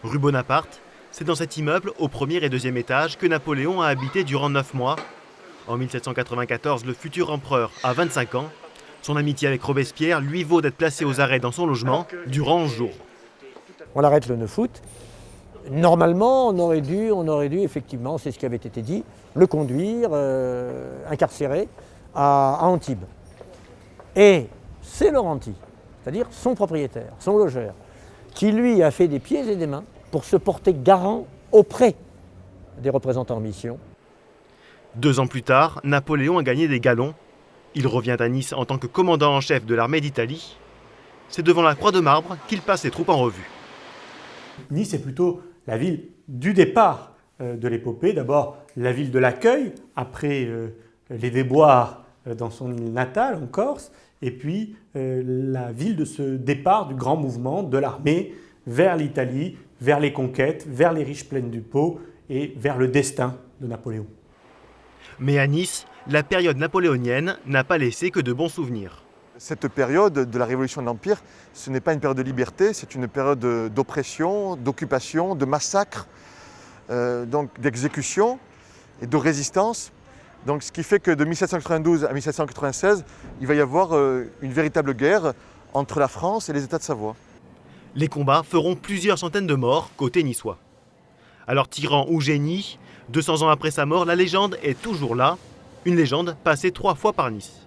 Rue Bonaparte, c'est dans cet immeuble, au premier et deuxième étage, que Napoléon a habité durant 9 mois. En 1794, le futur empereur a 25 ans. Son amitié avec Robespierre lui vaut d'être placé aux arrêts dans son logement durant 11 jours. On l'arrête le 9 août. Normalement, on aurait dû effectivement, c'est ce qui avait été dit, le conduire, incarcéré, à Antibes. Et c'est Laurenti, c'est-à-dire son propriétaire, son logeur, qui lui a fait des pieds et des mains pour se porter garant auprès des représentants en mission. 2 ans plus tard, Napoléon a gagné des galons. Il revient à Nice en tant que commandant en chef de l'armée d'Italie. C'est devant la Croix de Marbre qu'il passe les troupes en revue. Nice est plutôt la ville du départ de l'épopée. D'abord la ville de l'accueil, après les déboires dans son île natale en Corse, et puis la ville de ce départ du grand mouvement de l'armée vers l'Italie, vers les conquêtes, vers les riches plaines du Pô et vers le destin de Napoléon. Mais à Nice, la période napoléonienne n'a pas laissé que de bons souvenirs. Cette période de la Révolution de l'Empire, ce n'est pas une période de liberté, c'est une période d'oppression, d'occupation, de massacre, donc d'exécution et de résistance. Donc, ce qui fait que de 1792 à 1796, il va y avoir une véritable guerre entre la France et les États de Savoie. Les combats feront plusieurs centaines de morts côté niçois. Alors tyran ou génie, 200 ans après sa mort, la légende est toujours là, une légende passée 3 fois par Nice.